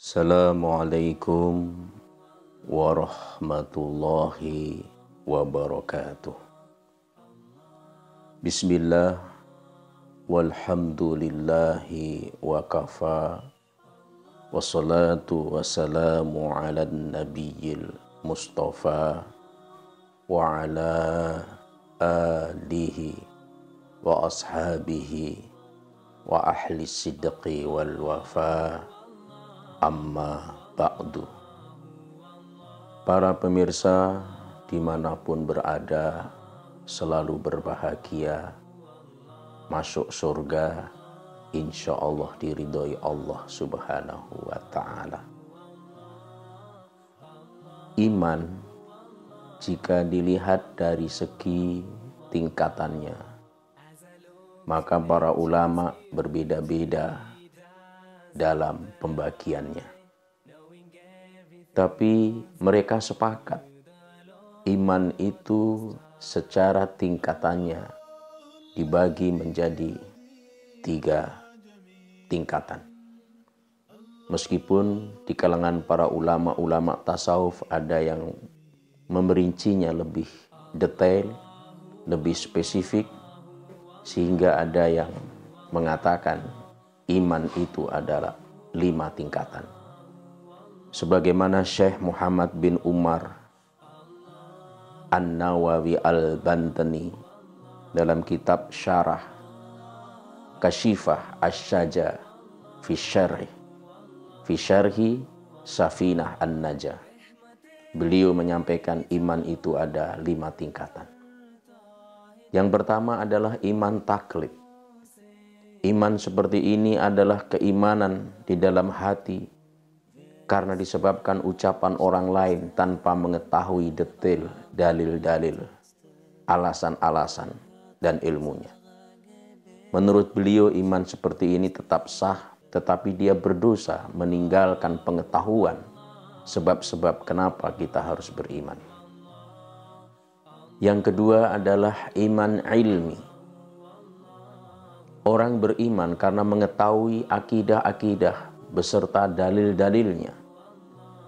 Assalamualaikum warahmatullahi wabarakatuh. Bismillah, walhamdulillahi wa kafa, wassalatu wassalamu ala nabiyyil mustafa wa ala alihi wa ashabihi wa ahli sidqi wal wafa. Amma ba'du. Para pemirsa dimanapun berada, selalu berbahagia, masuk surga, insya Allah diridhoi Allah subhanahu wa ta'ala. Iman, jika dilihat dari segi tingkatannya, maka para ulama berbeda-beda dalam pembagiannya. Tapi mereka sepakat iman itu secara tingkatannya dibagi menjadi 3 tingkatan. Meskipun di kalangan para ulama tasawuf ada yang memerincinya lebih detail, lebih spesifik, sehingga ada yang mengatakan iman itu adalah 5 tingkatan. Sebagaimana Syekh Muhammad bin Umar An-Nawawi Al-Bantani dalam kitab Syarah Kashifah Asy-Syaja fi Syarhi Safinah An-Najah. Beliau menyampaikan iman itu ada 5 tingkatan. Yang pertama adalah iman taklid. Iman seperti ini adalah keimanan di dalam hati karena disebabkan ucapan orang lain tanpa mengetahui detail dalil-dalil, alasan-alasan, dan ilmunya. Menurut beliau iman seperti ini tetap sah, tetapi dia berdosa meninggalkan pengetahuan sebab-sebab kenapa kita harus beriman. Yang kedua adalah iman ilmi. Orang beriman karena mengetahui akidah-akidah beserta dalil-dalilnya.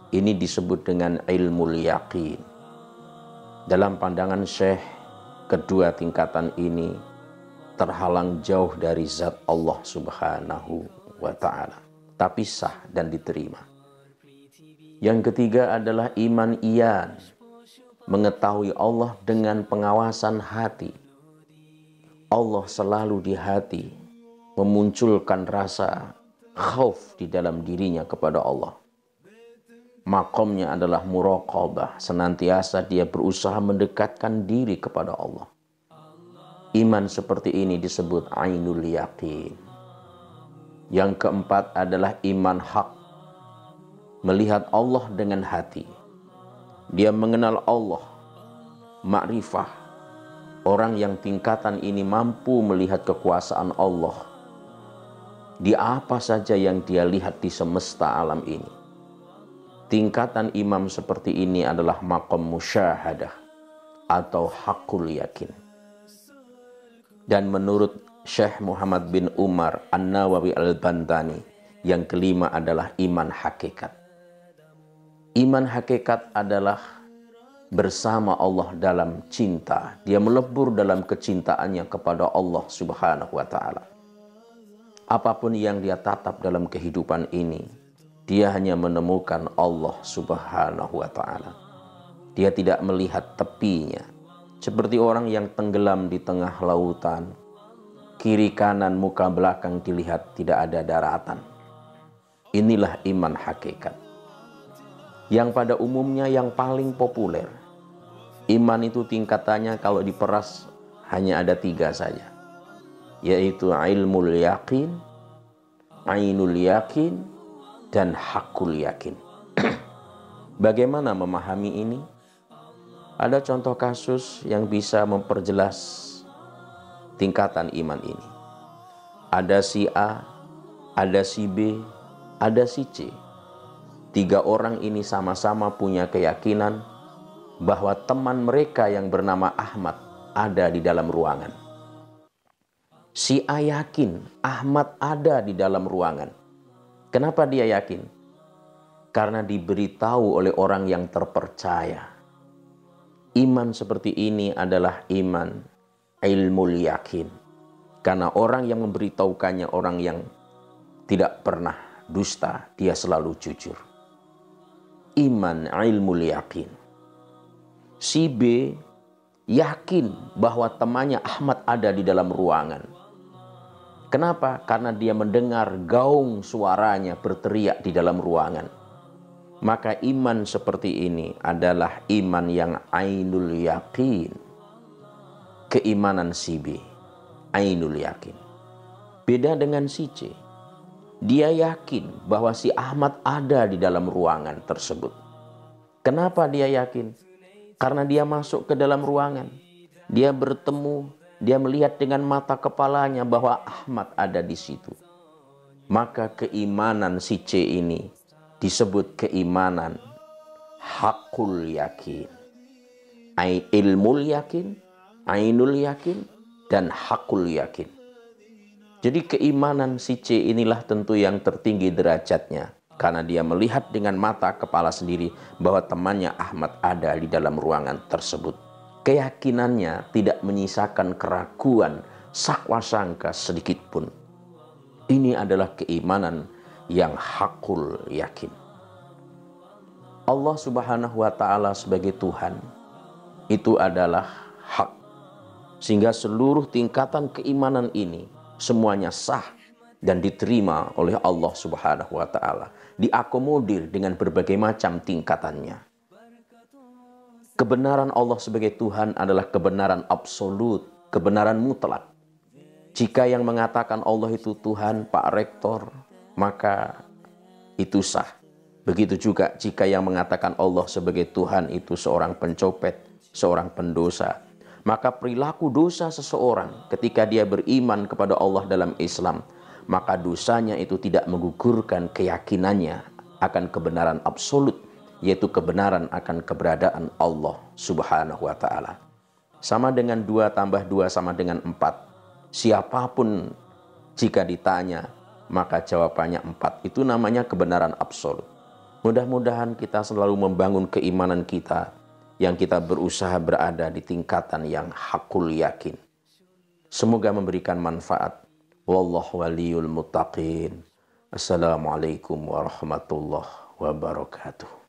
Ini disebut dengan ilmul yaqin. Dalam pandangan Syekh, kedua tingkatan ini terhalang jauh dari zat Allah subhanahu wa ta'ala, tapi sah dan diterima. Yang ketiga adalah iman iyan, mengetahui Allah dengan pengawasan hati. Allah selalu di hati memunculkan rasa khauf di dalam dirinya kepada Allah. Makomnya adalah muraqabah, senantiasa dia berusaha mendekatkan diri kepada Allah. Iman seperti ini disebut ainul yaqin. Yang keempat adalah iman hak, melihat Allah dengan hati. Dia mengenal Allah, makrifah. Orang yang tingkatan ini mampu melihat kekuasaan Allah di apa saja yang dia lihat di semesta alam ini. Tingkatan imam seperti ini adalah maqam musyahadah atau hakul yakin. Dan menurut Syekh Muhammad bin Umar An-Nawawi Al-Bantani, yang kelima adalah iman hakikat. Iman hakikat adalah bersama Allah dalam cinta. Dia melebur dalam kecintaannya kepada Allah subhanahu wa ta'ala. Apapun yang dia tatap dalam kehidupan ini, dia hanya menemukan Allah subhanahu wa ta'ala. Dia tidak melihat tepinya. Seperti orang yang tenggelam di tengah lautan. Kiri kanan muka belakang dilihat tidak ada daratan. Inilah iman hakikat. Yang pada umumnya yang paling populer. Iman itu tingkatannya kalau diperas hanya ada 3 saja. Yaitu ilmul yakin, ainul yakin, dan hakul yakin. Bagaimana memahami ini? Ada contoh kasus yang bisa memperjelas tingkatan iman ini. Ada si A, ada si B, ada si C. 3 orang ini sama-sama punya keyakinan bahwa teman mereka yang bernama Ahmad ada di dalam ruangan. Si A yakin Ahmad ada di dalam ruangan. Kenapa dia yakin? karena diberitahu oleh orang yang terpercaya. Iman seperti ini adalah iman ilmul yakin. Karena orang yang memberitahukannya orang yang tidak pernah dusta, dia selalu jujur. Iman ilmul yakin. Si B yakin bahwa temannya Ahmad ada di dalam ruangan. Kenapa? Karena dia mendengar gaung suaranya berteriak di dalam ruangan. Maka iman seperti ini adalah iman yang ainul yakin. Keimanan si B, ainul yakin. Beda dengan si C. Dia yakin bahwa si Ahmad ada di dalam ruangan tersebut. Kenapa dia yakin? Karena dia masuk ke dalam ruangan. Dia bertemu, dia melihat dengan mata kepalanya bahwa Ahmad ada di situ. Maka keimanan si C ini disebut keimanan hakul yakin. Ilmul yakin, ainul yakin, dan hakul yakin. Jadi keimanan si C inilah tentu yang tertinggi derajatnya. Karena dia melihat dengan mata kepala sendiri bahwa temannya Ahmad ada di dalam ruangan tersebut. Keyakinannya tidak menyisakan keraguan, sakwasangka sedikit pun. Ini adalah keimanan yang hakul yakin. Allah Subhanahu wa Ta'ala sebagai Tuhan itu adalah hak. Sehingga seluruh tingkatan keimanan ini semuanya sah dan diterima oleh Allah Subhanahu wa Ta'ala. Diakomodir dengan berbagai macam tingkatannya. Kebenaran Allah sebagai Tuhan adalah kebenaran absolut, kebenaran mutlak. Jika yang mengatakan Allah itu Tuhan, Pak Rektor, maka itu sah. Begitu juga jika yang mengatakan Allah sebagai Tuhan itu seorang pencopet, seorang pendosa, maka perilaku dosa seseorang ketika dia beriman kepada Allah dalam Islam, maka dosanya itu tidak menggugurkan keyakinannya akan kebenaran absolut, yaitu kebenaran akan keberadaan Allah Subhanahu wa Ta'ala. Sama dengan 2 tambah 2 sama dengan 4. Siapapun jika ditanya, maka jawabannya 4. Itu namanya kebenaran absolut. Mudah-mudahan kita selalu membangun keimanan kita, yang kita berusaha berada di tingkatan yang hakul yakin. Semoga memberikan manfaat. Wallahu waliyul muttaqin. Assalamualaikum warahmatullahi wabarakatuh.